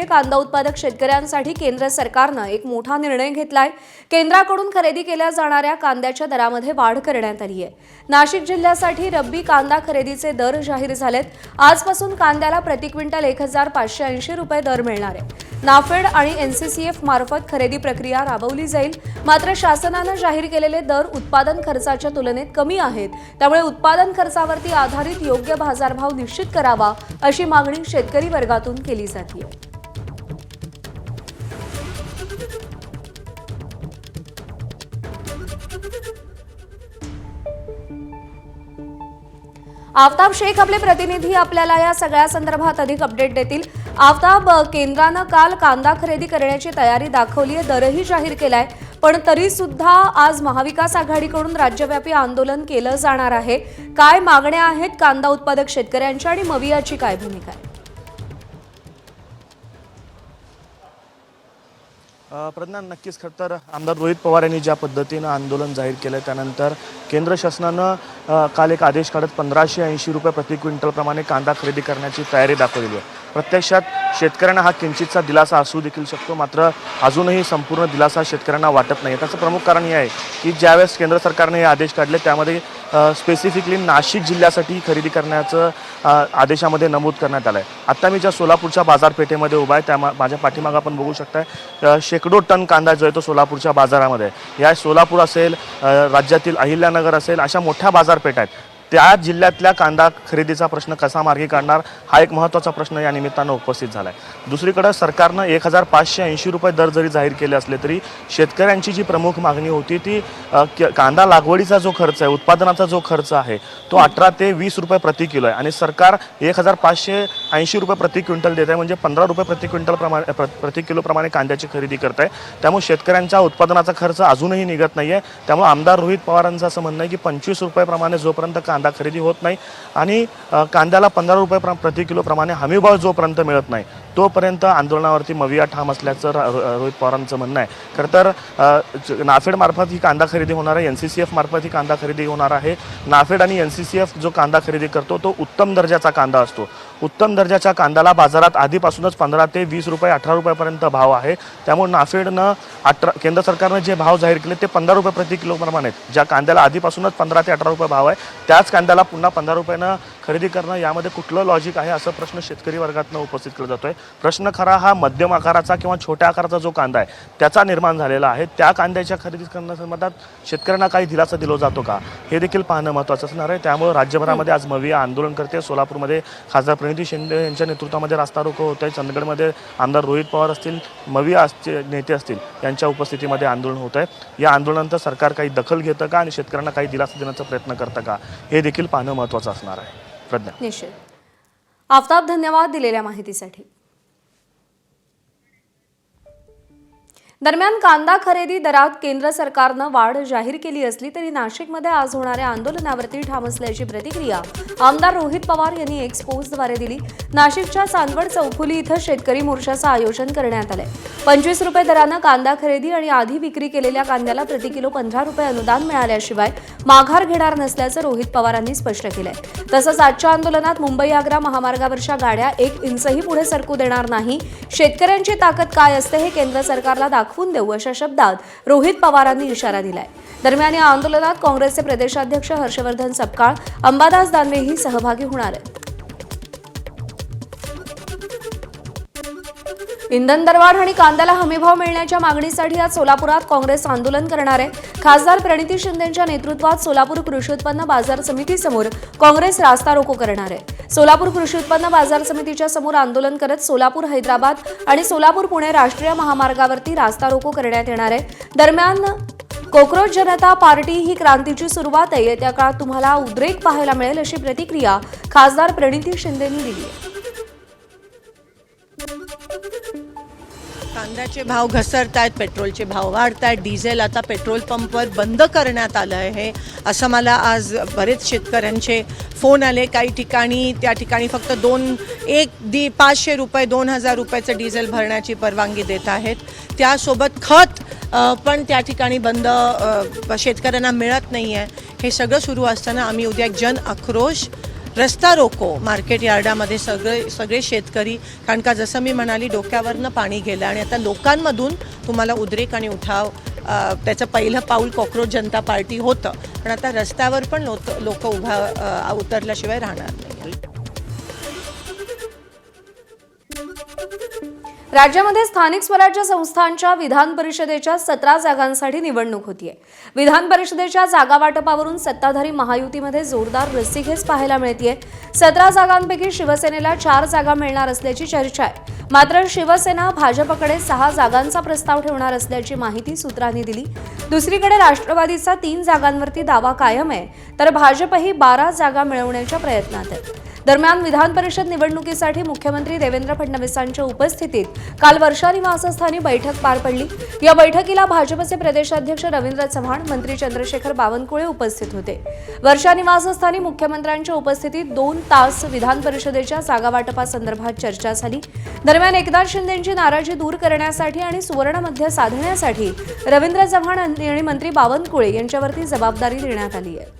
कांदा उत्पादक शेतकऱ्यांसाठी केंद्र सरकारनं एक मोठा निर्णय घेतलाय। केंद्राकडून खरेदी केल्या जाणाऱ्या कांद्याच्या दरामध्ये वाढ करण्यात आली आहे। नाशिक जिल्ह्यासाठी रब्बी कांदा खरेदीचे दर जाहीर झालेत। आजपासून कांद्याला प्रति क्विंटल 1580 रुपये दर मिळणार आहे। नाफेड आणि एनसीसीएफ मार्फत खरेदी प्रक्रिया राबवली जाईल। मात्र शासनानं जाहीर केलेले दर उत्पादन खर्चाच्या तुलनेत कमी आहेत, त्यामुळे उत्पादन खर्चावरती आधारित योग्य बाजारभाव निश्चित करावा अशी मागणी शेतकरी वर्गातून केली जाते। आफ्ताब शेख आपले प्रतिनिधी आपल्याला या सगळ्या संदर्भात अधिक अपडेट देतील। आफ्ताब, केंद्रानं काल कांदा खरेदी करण्याची तयारी दाखवली आहे, दरही जाहीर केलाय, पण तरी सुद्धा आज महाविकास आघाडीकडून राज्यव्यापी आंदोलन केलं जाणार आहे। काय मागण्या आहेत कांदा उत्पादक शेतकऱ्यांच्या आणि मवियाची काय भूमिका आहे? प्रज्ञा, नक्कीच खरं तर आमदार रोहित पवार यांनी ज्या पद्धतीनं आंदोलन जाहीर केलं त्यानंतर केंद्र शासनानं काल एक आदेश काढत 1580 रुपये प्रति क्विंटल प्रमाणे कांदा खरेदी करण्याची तयारी दाखवलेली आहे। प्रत्यक्षात शेतकऱ्यांना हा किंचितचा दिलासा असू देखील शकतो, मात्र अजूनही संपूर्ण दिलासा शेतकऱ्यांना वाटत नाही। त्याचं प्रमुख कारण हे आहे की ज्यावेळेस केंद्र सरकारने हे आदेश काढले त्यामध्ये स्पेसिफिकली नाशिक जिल्ह्यासाठी खरेदी करण्याचं आदेशामध्ये नमूद करण्यात आलं आहे। आता मी ज्या सोलापूरच्या बाजारपेठेमध्ये उभा आहे त्या माझ्या पाठीमागं आपण बघू शकताय शेकडो टन कांदा जो आहे तो सोलापूरच्या बाजारामध्ये या सोलापूर असेल, राज्यातील अहिल्यानगर असेल, अशा मोठ्या बाजारपेठा आहेत। त्या जिल्ह्यातल्या कांदा खरेदीचा प्रश्न कसा मार्गी काढणार हा एक महत्त्वाचा प्रश्न या निमित्तानं उपस्थित झाला आहे। दुसरीकडे सरकारनं 1580 रुपये दर जरी जाहीर केले असले तरी शेतकऱ्यांची जी प्रमुख मागणी होती ती कांदा लागवडीचा जो खर्च आहे, उत्पादनाचा जो खर्च आहे तो 18 ते 20 रुपये प्रति किलो आहे आणि सरकार 1580 रुपये प्रति क्विंटल देत आहे, म्हणजे 15 रुपये प्रति क्विंटल प्रति किलो प्रमाणे कांद्याची खरेदी करत आहे। त्यामुळे शेतकऱ्यांच्या उत्पादनाचा खर्च अजूनही निघत नाही आहे। त्यामुळे आमदार रोहित पवारांचं असं म्हणणं आहे की 25 रुपयाप्रमाणे जोपर्यंत कांदा खरेदी होत नाही आणि कांद्याला 15 रुपये प्रति किलो प्रमाणे हमीभाव जोपर्यंत मिळत नाही तोपर्यंत आंदोलनावरती मविया ठाम असल्याचं रोहित पवारांचं म्हणणं आहे। खरं तर नाफेड मार्फत ही कांदा खरेदी होणार आहे, एनसीसीएफ मार्फत ही कांदा खरेदी होणार आहे। नाफेड आणि एनसीसीएफ जो कांदा खरेदी करतो तो उत्तम दर्जाचा कांदा असतो। उत्तम दर्जाच्या कांद्याला बाजारात आधीपासूनच 15 ते 20 रुपये 18 रुपयापर्यंत भाव आहे। त्यामुळे नाफेडनं केंद्र सरकारनं जे भाव जाहीर केले ते 15 रुपये प्रति किलो प्रमाणे आहेत। ज्या कांद्याला आधीपासूनच 15 ते 18 रुपये भाव आहे त्याच कांद्याला पुन्हा 15 रुपयानं खरेदी करणं यामध्ये कुठलं लॉजिक आहे असा प्रश्न शेतकरी वर्गातनं उपस्थित केला जातोय। प्रश्न खरा हा मध्यम आकाराचा किंवा छोट्या आकाराचा जो कांदा आहे त्याचा निर्माण झालेला आहे। त्या कांद्याच्या खरेदी करण्यासंबंधात शेतकऱ्यांना काही दिलासा दिला जातो का हे देखील पाहणं महत्त्वाचं असणार आहे। त्यामुळे राज्यभरामध्ये आज मविया आंदोलन करते। सोलापूरमध्ये खासदार प्रणिती शिंदे यांच्या नेतृत्वामध्ये रास्ता रोको होत आहे। चंदगडमध्ये आमदार रोहित पवार असतील, मविया नेते असतील यांच्या उपस्थितीमध्ये आंदोलन होत आहे। या आंदोलनानंतर सरकार काही दखल घेतं का आणि शेतकऱ्यांना काही दिलासा देण्याचा प्रयत्न करतं का हे देखील पाहणं महत्त्वाचं असणार आहे। प्रज्ञा, निश्चित। आफ्ताब, धन्यवाद दिलेल्या माहितीसाठी। दरम्यान कांदा खरेदी दरात केंद्र सरकारनं वाढ जाहीर केली असली तरी नाशिकमध्ये आज होणाऱ्या आंदोलनावरती ठाम असल्याची प्रतिक्रिया आमदार रोहित पवार यांनी एक्स पोस्टद्वारे दिली। नाशिकच्या चांदवड चौफुली इथं शेतकरी मोर्चाचं आयोजन करण्यात आलंय। 25 रुपये दरानं कांदा खरेदी आणि आधी विक्री केलेल्या कांद्याला प्रति किलो 15 रुपये अनुदान मिळाल्याशिवाय माघार घेणार नसल्याचं रोहित पवारांनी स्पष्ट केलंय। तसंच आजच्या आंदोलनात मुंबई आग्रा महामार्गावरच्या गाड्या 1 इंचही पुढे सरकू देणार नाही। शेतकऱ्यांची ताकद काय असते हे केंद्र सरकारला दाखवून देऊ अशा शब्दात रोहित पवारांनी इशारा दिलाय। दरम्यान या आंदोलनात काँग्रेसचे प्रदेशाध्यक्ष हर्षवर्धन सपकाळ, अंबादास दानवेही सहभागी होणार आहेत। इंधन दरवाढ आणि कांद्याला हमीभाव मिळण्याच्या मागणीसाठी आज सोलापुरात काँग्रेस आंदोलन करणार आहे। खासदार प्रणिती शिंदेंच्या नेतृत्वात सोलापूर कृषी उत्पन्न बाजार समितीसमोर काँग्रेस रास्ता रोको करणार आहे। सोलापूर कृषी उत्पन्न बाजार समितीच्या समोर आंदोलन करत सोलापूर हैदराबाद आणि सोलापूर पुणे राष्ट्रीय महामार्गावरती रास्ता रोको करण्यात येणार आहे। दरम्यान कोकरोच जनता पार्टी ही क्रांतीची सुरुवात आहे, येत्या काळात तुम्हाला उद्रेक पाहायला मिळेल अशी प्रतिक्रिया खासदार प्रणिती शिंदेंनी दिली आहे। कांद्याचे भाव घसरत आहेत, पेट्रोलचे भाव वाढत आहेत, डिझेल आता पेट्रोल पंपवर बंद करण्यात आलं आहे असं मला आज बरेच शेतकऱ्यांचे फोन आले। काही ठिकाणी त्या ठिकाणी फक्त 500 रुपये 2000 रुपयाचं डिझेल भरण्याची परवानगी देत आहेत। त्यासोबत खत पण त्या ठिकाणी बंद शेतकऱ्यांना मिळत नाही आहे। हे सगळं सुरू असताना आम्ही उद्या एक जन आक्रोश रस्ता रोको मार्केट यार्डामध्ये सगळे शेतकरी, कारण का जसं मी म्हणाली डोक्यावरनं पाणी गेलं आणि आता लोकांमधून तुम्हाला उद्रेक आणि उठाव त्याचं पहिलं पाऊल कॉक्रोच जनता पार्टी होतं, पण आता रस्त्यावर पण लोक उतरल्याशिवाय राहणार नाही. राज्यामध्ये स्थानिक स्वराज्य संस्थांच्या विधान परिषदेच्या 17 जागांसाठी निवडणूक होतीये. विधान परिषदेच्या जागा वाटपावरून सत्ताधारी महायुतीमध्ये जोरदार रस्सीखेच पाहायला मिळतेय. 17 जागांपैकी शिवसेनेला 4 जागा मिळणार असल्याची चर्चा आहे. मात्र शिवसेना भाजपकडे 6 जागांचा प्रस्ताव ठेवणार असल्याची माहिती सूत्रांनी दिली. दुसरीकडे राष्ट्रवादीचा 3 जागांवरती दावा कायम आहे, तर भाजपही 12 जागा मिळवण्याच्या प्रयत्नात आहे. दरम्यान विधान परिषद निवडणुकीसाठी मुख्यमंत्री देवेंद्र फडणवीसांच्या उपस्थितीत काल वर्षा निवासस्थानी बैठक पार पडली. या बैठकीला भाजपचे प्रदेशाध्यक्ष रवींद्र चव्हाण, मंत्री चंद्रशेखर बावनकुळे उपस्थित होते. वर्षा निवासस्थानी मुख्यमंत्र्यांच्या उपस्थितीत 2 तास विधान परिषदेच्या जागा वाटपासंदर्भात चर्चा झाली. दरम्यान एकनाथ शिंदेंची नाराजी दूर करण्यासाठी आणि सुवर्णमध्य साधण्यासाठी रवींद्र चव्हाण आणि मंत्री बावनकुळे यांच्यावरती जबाबदारी देण्यात आली आहे.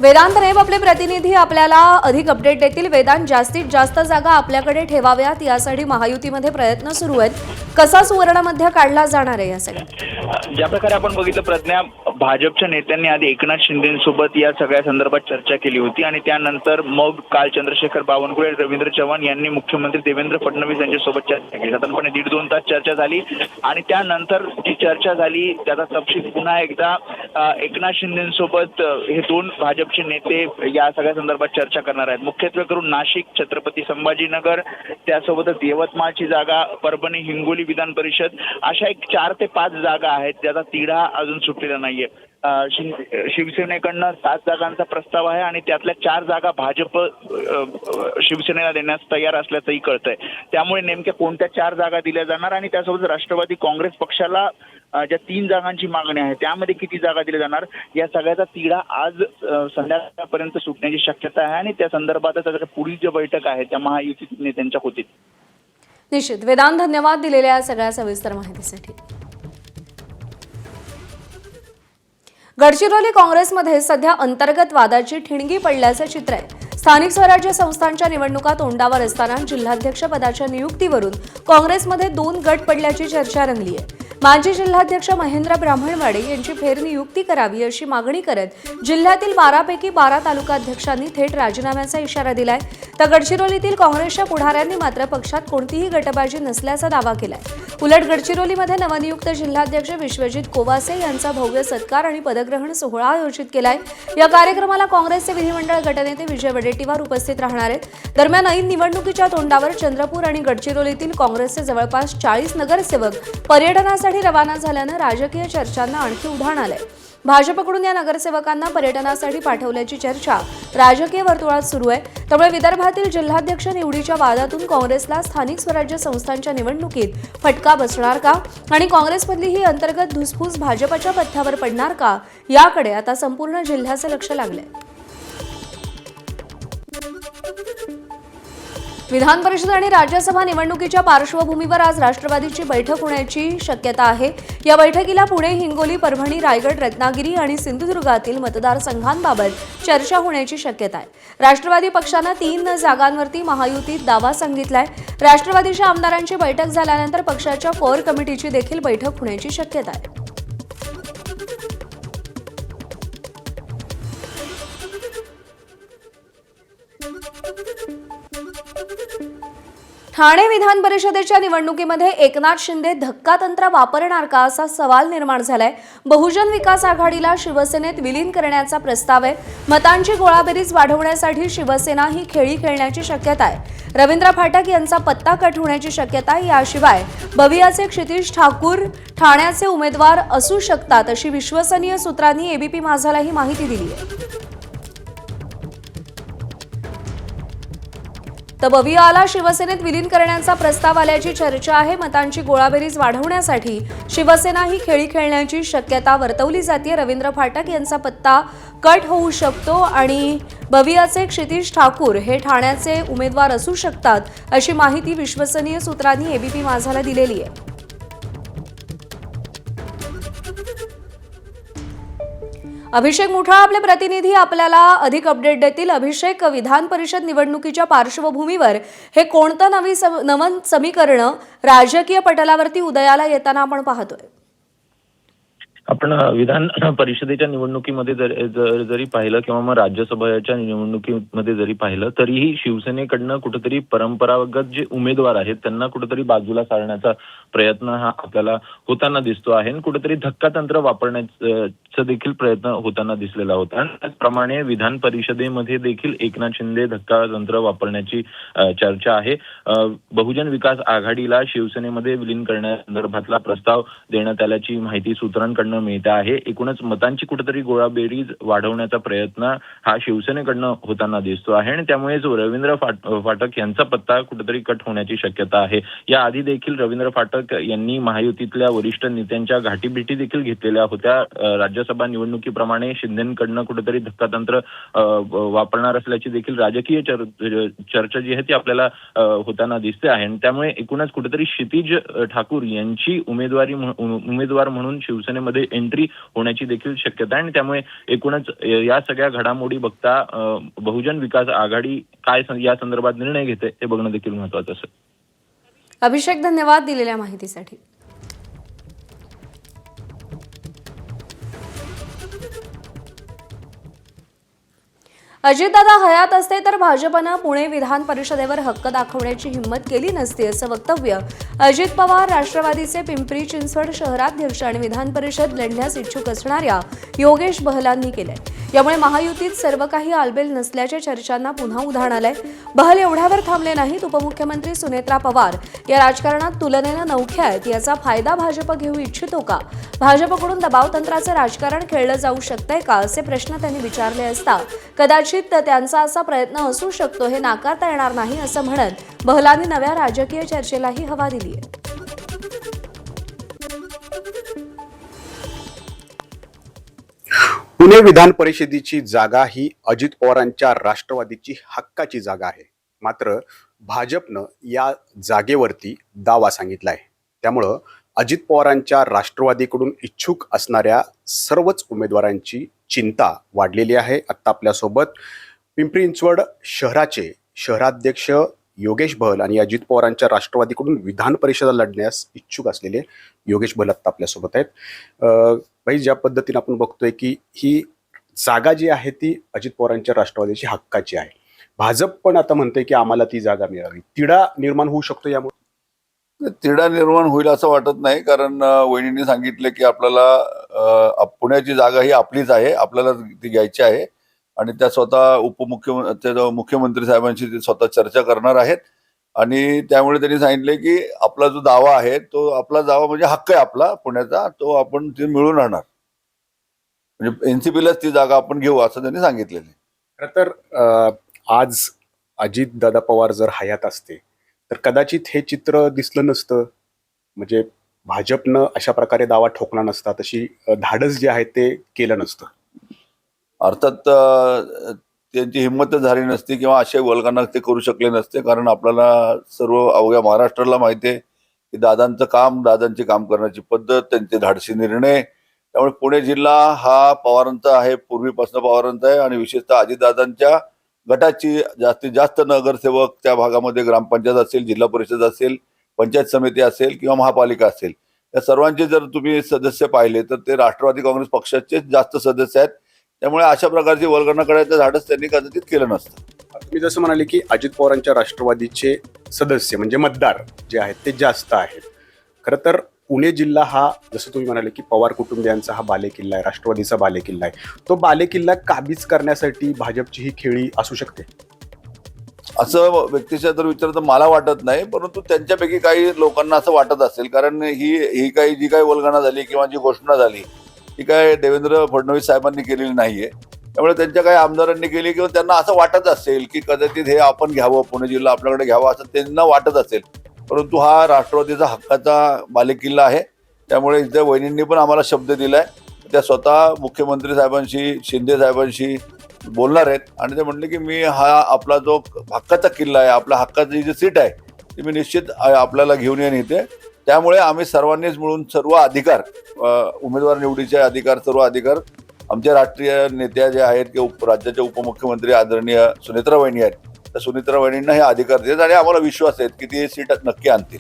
वेदांत नेब आपले प्रतिनिधी आपल्याला अधिक अपडेट देतील. वेदांत, जास्तीत जास्त जागा आपल्याकडे ठेवाव्यात यासाठी महायुतीमध्ये प्रयत्न सुरू आहेत. कसा सुवर्णमध्य काढला जाणार आहे या सगळ्यात? ज्या प्रकारे आपण बघितलं प्रज्ञा, भाजपच्या नेत्यांनी आधी एकनाथ शिंदेसोबत या सगळ्या संदर्भात चर्चा केली होती आणि त्यानंतर मग काल चंद्रशेखर बावनकुळे, रवींद्र चव्हाण यांनी मुख्यमंत्री देवेंद्र फडणवीस यांच्यासोबत चर्चा केली. साधारणपणे 1.5-2 तास चर्चा झाली आणि त्यानंतर जी चर्चा झाली त्याचा तपशील पुन्हा एकदा एकनाथ शिंदेसोबत हे 2 भाजपचे नेते या सगळ्या संदर्भात चर्चा करणार आहेत. मुख्यत्वे करून नाशिक, छत्रपती संभाजीनगर, त्यासोबतच यवतमाळची जागा, परभणी, हिंगोली विधान परिषद अशा एक 4 ते 5 जागा आहेत ज्याचा तिढा अजून सुटलेला नाहीये. शिवसेनेकडनं 7 जागांचा प्रस्ताव आहे आणि त्यातल्या 4 जागा भाजप शिवसेनेला देण्यास तयार असल्याचंही कळतंय. त्यामुळे नेमक्या कोणत्या 4 जागा दिल्या जाणार आणि त्यासोबत राष्ट्रवादी काँग्रेस पक्षाला ज्या 3 जागांची मागणी आहे त्यामध्ये किती जागा दिल्या जाणार या सगळ्याचा तिढा आज संध्याकाळपर्यंत सुटण्याची शक्यता आहे आणि त्या संदर्भात पुढील जी बैठक आहे त्या महायुती नेत्यांच्या होतील. निश्चित. वेदांत, धन्यवाद दिलेल्या सगळ्या सविस्तर माहितीसाठी. गडचिरोली काँग्रेसमध्ये सध्या अंतर्गत वादाची ठिणगी पडल्याचं चित्र आहे. स्थानिक स्वराज्य संस्थांच्या निवडणुका तोंडावर असताना जिल्हाध्यक्ष पदाच्या नियुक्तीवरून काँग्रेसमध्ये 2 गट पडल्याची चर्चा रंगली आहे. माजी जिल्हाध्यक्ष महेंद्र ब्राह्मणवाडे यांची फेरनियुक्ती करावी अशी मागणी करत जिल्ह्यातील 12 पैकी 12 तालुकाध्यक्षांनी थेट राजीनाम्याचा इशारा दिलाय. तर गडचिरोलीतील काँग्रेसच्या पुढाऱ्यांनी मात्र पक्षात कोणतीही गटबाजी नसल्याचा दावा केलाय. उलट गडचिरोलीमध्ये नवनियुक्त जिल्हाध्यक्ष विश्वजित कोवासे यांचा भव्य सत्कार आणि पदग्रहण सोहळा आयोजित केलाय. या कार्यक्रमाला काँग्रेसचे विधिमंडळ गटनेते विजय वडेट्टीवार उपस्थित राहणार आहेत. दरम्यान ऐन निवडणुकीच्या तोंडावर चंद्रपूर आणि गडचिरोलीतील काँग्रेसचे जवळपास 40 नगरसेवक पर्यटनासाठी रवाना झाल्यानं राजकीय चर्चांना आणखी उधाण आलंय. भाजपकडून या नगरसेवकांना पर्यटनासाठी पाठवल्याची चर्चा राजकीय वर्तुळात सुरू आहे. त्यामुळे विदर्भातील जिल्हाध्यक्ष निवडीच्या वादातून काँग्रेसला स्थानिक स्वराज्य संस्थांच्या निवडणुकीत फटका बसणार का आणि काँग्रेसमधली ही अंतर्गत धुसफूस भाजपच्या पथ्यावर पडणार का याकडे आता संपूर्ण जिल्ह्याचं लक्ष लागलंय. विधान परिषद आणि राज्यसभा निवडणुकीच्या पार्श्वभूमीवर आज राष्ट्रवादीची बैठक होण्याची शक्यता आहे. या बैठकीला पुणे, हिंगोली, परभणी, रायगड, रत्नागिरी आणि सिंधुदुर्गातील मतदारसंघांबाबत चर्चा होण्याची शक्यता आहे. राष्ट्रवादी पक्षानं 3 जागांवरती महायुतीत दावा सांगितलाय. राष्ट्रवादीच्या आमदारांची बैठक झाल्यानंतर पक्षाच्या कोर कमिटीची देखील बैठक होण्याची शक्यता आहे. ठाणे विधान परिषदेच्या निवडणुकीमध्ये एकनाथ शिंदे धक्कातंत्र वापरणार का असा सवाल निर्माण झालाय. बहुजन विकास आघाडीला शिवसेनेत विलीन करण्याचा प्रस्ताव आहे. मतांची गोळाबेरीज वाढवण्यासाठी शिवसेना ही खेळी खेळण्याची शक्यता आहे. रवींद्र फाटक यांचा पत्ता कट होण्याची शक्यता आहे. याशिवाय बवियाचे क्षितिज ठाकूर ठाण्याचे उमेदवार असू शकतात अशी विश्वसनीय सूत्रांनी एबीपी माझाला ही माहिती दिली आहे. तर बवियाला शिवसेनेत विलीन करण्याचा प्रस्ताव आल्याची चर्चा आहे. मतांची गोळाबेरीज वाढवण्यासाठी शिवसेना ही खेळी खेळण्याची शक्यता वर्तवली जाते. रवींद्र फाटक यांचा पत्ता कट होऊ शकतो आणि बवियाचे क्षितिज ठाकूर हे ठाण्याचे उमेदवार असू शकतात अशी माहिती विश्वसनीय सूत्रांनी एबीपी माझाला दिलेली आहे. अभिषेक मुठा आपले प्रतिनिधी आपल्याला अधिक अपडेट देतील. अभिषेक, विधान परिषद निवडणुकीच्या पार्श्वभूमीवर हे कोणतं नवं समीकरण राजकीय पटलावरती उदयाला येताना आपण पाहतोय? आपण विधान परिषदेच्या निवडणुकीमध्ये जरी पाहिलं किंवा मग राज्यसभेच्या निवडणुकीमध्ये जरी पाहिलं तरीही शिवसेनेकडनं कुठेतरी परंपरागत जे उमेदवार आहेत त्यांना कुठेतरी बाजूला सारण्याचा प्रयत्न हा आपल्याला होताना दिसतो आहे आणि कुठेतरी धक्कातंत्र वापरण्याचा देखील प्रयत्न होताना दिसलेला होता. आणि त्याचप्रमाणे विधान परिषदेमध्ये देखील एकनाथ शिंदे धक्कातंत्र वापरण्याची चर्चा आहे. बहुजन विकास आघाडीला शिवसेनेमध्ये विलीन करण्यासंदर्भातला प्रस्ताव देण्यात आल्याची माहिती सूत्रांकडनं मिळते आहे. एकूणच मतांची कुठेतरी गोळाबेरीज वाढवण्याचा प्रयत्न हा शिवसेनेकडनं होताना दिसतो आहे आणि त्यामुळेच रवींद्र फाटक यांचा पत्ता कुठेतरी कट होण्याची शक्यता आहे. याआधी देखील रवींद्र फाटक यांनी महायुतीतल्या वरिष्ठ नेत्यांच्या गाठीभेटी देखील घेतलेल्या होत्या. राज्यसभा निवडणुकीप्रमाणे शिंदेकडनं कुठेतरी धक्कातंत्र वापरणार असल्याची देखील राजकीय चर्चा जी आहे ती आपल्याला होताना दिसते आहे आणि त्यामुळे एकूणच कुठेतरी क्षितिज ठाकूर यांची उमेदवार म्हणून शिवसेनेमध्ये एंट्री होण्याची देखील शक्यता आहे आणि त्यामुळे एकूणच या सगळ्या घडामोडी बघता बहुजन विकास आघाडी काय या संदर्भात निर्णय घेते हे बघणं देखील महत्त्वाचं असेल. अभिषेक, धन्यवाद दिलेल्या माहितीसाठी. अजितदादा हयात असते तर भाजपनं पुणे विधान परिषदेवर हक्क दाखवण्याची हिंमत केली नसती, असं वक्तव्य अजित पवार, राष्ट्रवादीचे पिंपरी चिंचवड शहराध्यक्ष आणि विधान परिषद लढण्यास इच्छुक असणाऱ्या योगेश बहलांनी केलंय. यामुळे महायुतीत सर्व काही आलबेल नसल्याच्या चर्चांना पुन्हा उधाण आलंय. बहल एवढ्यावर थांबले नाहीत. उपमुख्यमंत्री सुनेत्रा पवार या राजकारणात तुलनेनं नवख्या आहेत. याचा फायदा भाजप घेऊ इच्छितो का? भाजपकडून दबावतंत्राचं राजकारण खेळलं जाऊ शकतंय का, असे प्रश्न त्यांनी विचारले असता कदाचित त्यांचा असा प्रयत्न असू शकतो हे नाकारता येणार नाही, असं म्हणत बहलांनी नव्या राजकीय चर्चेलाही हवा दिली आहे. पुणे विधान परिषदेची जागा ही अजित पवारांच्या राष्ट्रवादीची हक्काची जागा आहे. मात्र भाजपनं या जागेवरती दावा सांगितलाय. त्यामुळं अजित पवारांच्या राष्ट्रवादीकडून इच्छुक असणाऱ्या सर्वच उमेदवारांची चिंता वाढलेली आहे. आत्ता आपल्यासोबत पिंपरी चिंचवड शहराचे शहराध्यक्ष योगेश बहल आणि अजित पवारांच्या राष्ट्रवादीकडून विधान परिषद लढण्यास इच्छुक असलेले योगेश बहल आत्ता आपल्यासोबत आहेत. भाई, ज्या पद्धतीने आपण बघतोय की ही जागा जी आहे ती अजित पवारांच्या राष्ट्रवादीची हक्काची आहे. भाजप पण आता म्हणते की आम्हाला ती जागा मिळावी. तिढा निर्माण होऊ शकतो यामुळे? तिढा निर्माण होईल असं वाटत नाही, कारण वहिनींनी सांगितले की आपल्याला पुण्याची जागा ही आपलीच आहे, आपल्याला ती घ्यायची आहे आणि त्या स्वतः मुख्यमंत्री साहेबांशी ते स्वतः चर्चा करणार आहेत. आणि त्यामुळे त्यांनी सांगितले की आपला जो दावा आहे तो आपला दावा म्हणजे हक्क आहे आपला पुण्याचा, तो आपण ते मिळून राहणार, म्हणजे एनसीपीलाच ती जागा आपण घेऊ असं त्यांनी सांगितलेलं आहे. खरं तर आज अजितदादा पवार जर हयात असते तर कदाचित हे चित्र दिसलं नसतं. म्हणजे भाजपनं अशा प्रकारे दावा ठोकला नसता, तशी धाडस जे आहे ते केलं नसतं. अर्थात त्यांची हिंमत झाली नसती किंवा अशा वल्गना ते करू शकले नसते, कारण आपल्याला सर्व अवघ्या महाराष्ट्राला माहिती आहे की दादांचं काम, दादांची काम करण्याची पद्धत, त्यांचे धाडसी निर्णय. त्यामुळे पुणे जिल्हा हा पवारांचा आहे, पूर्वीपासून पवारांचा आहे आणि विशेषतः अजितदादांच्या गटाची जास्तीत जास्त नगरसेवक त्या भागामध्ये ग्रामपंचायत असेल, जिल्हा परिषद असेल, पंचायत समिती असेल किंवा महापालिका असेल, या सर्वांचे जर तुम्ही सदस्य पाहिले तर ते राष्ट्रवादी काँग्रेस पक्षाचेच जास्त सदस्य आहेत. त्यामुळे अशा प्रकारची वल्गना करायचं धाडस त्यांनी कदाचित केलं नसतं. तुम्ही जसं म्हणाले की अजित पवारांच्या राष्ट्रवादीचे सदस्य म्हणजे मतदार जे आहेत ते जास्त आहेत. खरं तर पुणे जिल्हा हा, जसं तुम्ही म्हणाले की पवार कुटुंबियांचा हा बालेकिल्ला आहे, राष्ट्रवादीचा बालेकिल्ला आहे. तो बालेकिल्ला काबीज करण्यासाठी भाजपची ही खेळी असू शकते असं व्यक्तिशः जर विचारलं तर मला वाटत नाही, परंतु त्यांच्यापैकी काही लोकांना असं वाटत असेल, कारण ही काही जी काही वल्गना झाली किंवा जी घोषणा झाली ती काय देवेंद्र फडणवीस साहेबांनी केलेली नाहीये. त्यामुळे त्यांच्या काही आमदारांनी केली किंवा त्यांना असं वाटत असेल की कदाचित हे आपण घ्यावं, पुणे जिल्हा आपल्याकडे घ्यावा असं त्यांना वाटत असेल. परंतु हा राष्ट्रवादीचा हक्काचा बालेकिल्ला आहे. त्यामुळे इथे वहिनींनी पण आम्हाला शब्द दिलाय, त्या स्वतः मुख्यमंत्री साहेबांशी, शिंदे साहेबांशी बोलणार आहेत आणि ते म्हणले की मी हा आपला जो हक्काचा किल्ला आहे, आपला हक्काची जी सीट आहे ती मी निश्चित आपल्याला घेऊन येईन इथे. त्यामुळे आम्ही सर्वांनीच मिळून सर्व अधिकार, उमेदवार निवडीचे अधिकार, सर्व अधिकार आमच्या राष्ट्रीय नेत्या ज्या आहेत किंवा राज्याच्या उपमुख्यमंत्री आदरणीय सुनेत्रा वहिनी आहेत, त्या सुनेत्रा वहिनींना हे अधिकार देत आणि आम्हाला विश्वास आहे की ते सीट नक्की आणतील.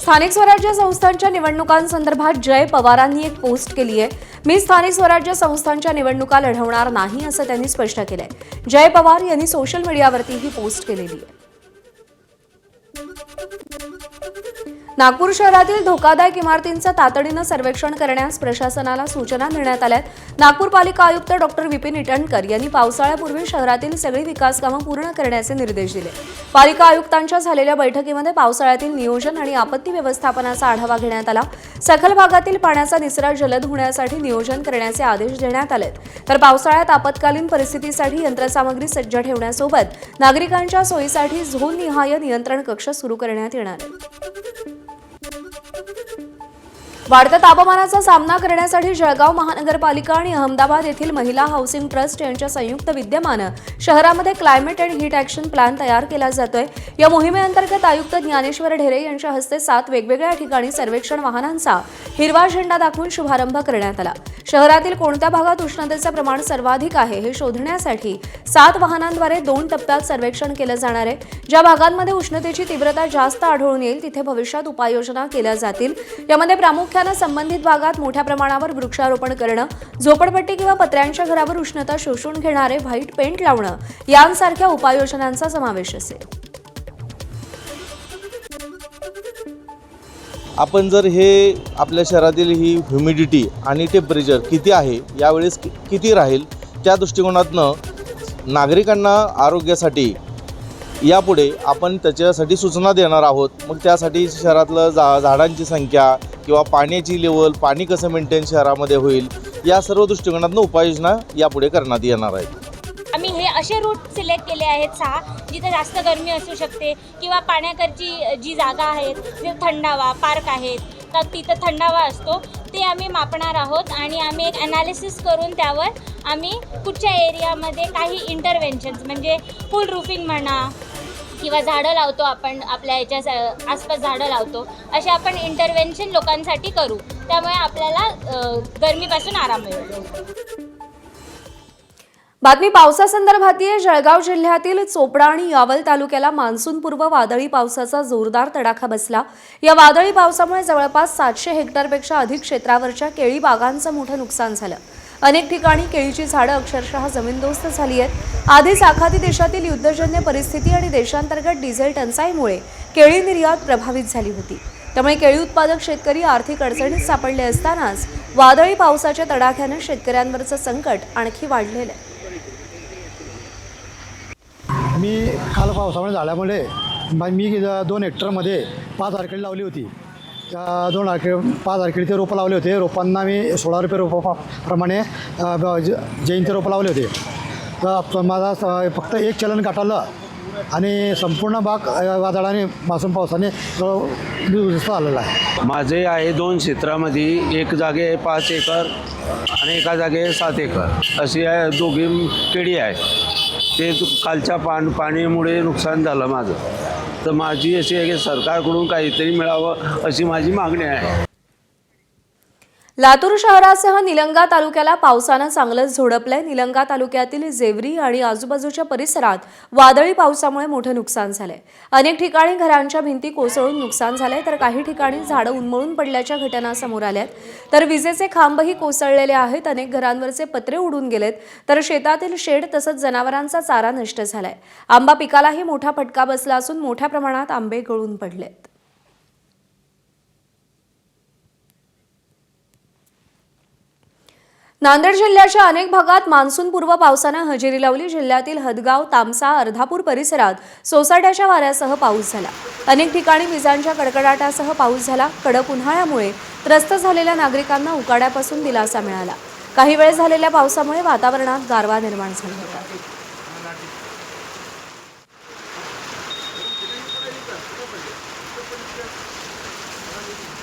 स्थानिक स्वराज्य संस्थांच्या निवडणुकांसंदर्भात जय पवारांनी एक पोस्ट केली आहे. मी स्थानिक स्वराज्य संस्थांच्या निवडणुका लढवणार नाही असं त्यांनी स्पष्ट केलंय. जय पवार यांनी सोशल मीडियावरती ही पोस्ट केलेली आहे. नागपूर शहरातील धोकादायक इमारतींचं तातडीनं सर्वेक्षण करण्यास प्रशासनाला सूचना देण्यात आल्या. नागपूर पालिका आयुक्त डॉक्टर विपिन इटणकर यांनी पावसाळ्यापूर्वी शहरातील सगळी विकास कामं पूर्ण करण्याचे निर्देश दिले. पालिका आयुक्तांच्या झालेल्या बैठकीमध्ये पावसाळ्यातील नियोजन आणि आपत्ती व्यवस्थापनाचा आढावा घेण्यात आला. सखल भागातील पाण्याचा निचरा जलद होण्यासाठी नियोजन करण्याचे आदेश देण्यात आलेत. तर पावसाळ्यात आपत्कालीन परिस्थितीसाठी यंत्रसामग्री सज्ज ठेवण्यासोबत नागरिकांच्या सोयीसाठी झोन निहाय नियंत्रण कक्ष सुरू करण्यात येणार आहे. वाढत्या तापमानाचा सामना करण्यासाठी जळगाव महानगरपालिका आणि अहमदाबाद येथील महिला हाऊसिंग ट्रस्ट यांच्या संयुक्त विद्यमानं शहरामध्ये climate and heat action plan तयार केला जातोय. या मोहिमेअंतर्गत आयुक्त ज्ञानेश्वर ढेरे यांच्या हस्ते 7 वेगवेगळ्या ठिकाणी सर्वेक्षण वाहनांचा हिरवा झेंडा दाखवून शुभारंभ करण्यात आला. शहरातील कोणत्या भागात उष्णतेचं प्रमाण सर्वाधिक आहे हे शोधण्यासाठी 7 वाहनांद्वारे 2 टप्प्यात सर्वेक्षण केलं जाणार आहे. ज्या भागांमध्ये उष्णतेची तीव्रता जास्त आढळून येईल तिथे भविष्यात उपाययोजना केल्या जातील. यामध्ये प्रामुख्याने संबंधित भागात मोठ्या प्रमाणावर वृक्षारोपण करणं, झोपडपट्टी किंवा पत्र्यांच्या घरावर उष्णता शोषून घेणारे व्हाईट पेंट लावणं यांसारख्या उपाययोजनांचा समावेश असेल. आपण जर हे आपल्या शहरातील ही ह्युमिडिटी आणि टेम्परेचर किती आहे, यावेळेस किती राहील, त्या दृष्टिकोनातनं नागरिकांना आरोग्यासाठी यापुढे आपण त्याच्यासाठी सूचना देणार आहोत. मग त्यासाठी शहरातलं झाडांची संख्या किंवा पाण्याची लेवल, पाणी कसं मेंटेन शहरामध्ये होईल, या सर्व दृष्टिकोनातनं उपाययोजना यापुढे करण्यात येणार आहेत. आम्ही हे असे रूट सिलेक्ट केले आहेत 6 जिथे जास्त गरमी असू शकते किंवा पाण्याकडची जी जागा आहेत, जे थंडावा पार्क आहेत तर तिथं थंडावा असतो, ते आम्ही मापणार आहोत. आणि आम्ही एक ॲनालिसिस करून त्यावर आम्ही कुठच्या एरियामध्ये काही इंटरव्हेन्शन्स म्हणजे फुल रूफिंग म्हणा किंवा झाडं लावतो, आपण आपल्या याच्या आसपास झाडं लावतो, असे आपण इंटरव्हेन्शन लोकांसाठी करू. त्यामुळे आपल्याला गरमीपासून आराम मिळेल. बातमी पावसासंदर्भात आहे. जळगाव जिल्ह्यातील चोपडा आणि यावल तालुक्याला मान्सूनपूर्व वादळी पावसाचा जोरदार तडाखा बसला. या वादळी पावसामुळे जवळपास 700 हेक्टरपेक्षा अधिक क्षेत्रावरच्या केळी बागांचं मोठं नुकसान झालं. अनेक ठिकाणी केळीची झाडं अक्षरशः जमीनदोस्त झाली आहेत. आधीच आखाती देशातील युद्धजन्य परिस्थिती आणि देशांतर्गत डिझेल टंचाईमुळे केळी निर्यात प्रभावित झाली होती. त्यामुळे केळी उत्पादक शेतकरी आर्थिक अडचणीत सापडले असतानाच वादळी पावसाच्या तडाख्यानं शेतकऱ्यांवरचं संकट आणखी वाढलेलं आहे. मी काल पावसामुळे झाल्यामुळे मी 2 हेक्टरमध्ये 5 आर्केडी लावली होती. त्या 5 आर्केडीचे रोपं लावले होते. रोपांना मी 16 रुपये रोपाप्रमाणे जैनचे रोपं लावले होते. तर माझा फक्त 1 चलन गाठलं आणि संपूर्ण बाग वादळाने मान्सून पावसाने दुरुस्त आलेला आहे. माझे आहे 2 क्षेत्रामध्ये, एक जागे 5 एकर आणि एका जागे 7 एकर अशी आहे. दोघी केळी आहे. ते कालच्या पाणीमुळे नुकसान झालं माझं. तर माझी अशी आहे की सरकारकडून काहीतरी मिळावं अशी माझी मागणी आहे. लातूर शहरासह निलंगा तालुक्याला पावसानं चांगलंच झोडपलंय. निलंगा तालुक्यातील जेवरी आणि आजूबाजूच्या परिसरात वादळी पावसामुळे मोठं नुकसान झालंय. अनेक ठिकाणी घरांच्या भिंती कोसळून नुकसान झालंय, तर काही ठिकाणी झाडं उन्मळून पडल्याच्या घटना समोर आल्यात. तर विजेचे खांबही कोसळलेले आहेत. अनेक घरांवरचे पत्रे उडून गेलेत, तर शेतातील शेड तसंच जनावरांचा चारा नष्ट झालाय. आंबा पिकालाही मोठा फटका बसला असून मोठ्या प्रमाणात आंबे गळून पडलेत. नांदेड जिल्ह्याच्या अनेक भागात मान्सूनपूर्व पावसानं हजेरी लावली. जिल्ह्यातील हदगाव, तामसा, अर्धापूर परिसरात सोसाट्याच्या वाऱ्यासह पाऊस झाला. अनेक ठिकाणी विजांच्या कडकडाटासह पाऊस झाला. कडक उन्हाळ्यामुळे त्रस्त झालेल्या नागरिकांना उकाड्यापासून दिलासा मिळाला. काही वेळ झालेल्या पावसामुळे वातावरणात गारवा निर्माण झाला होता.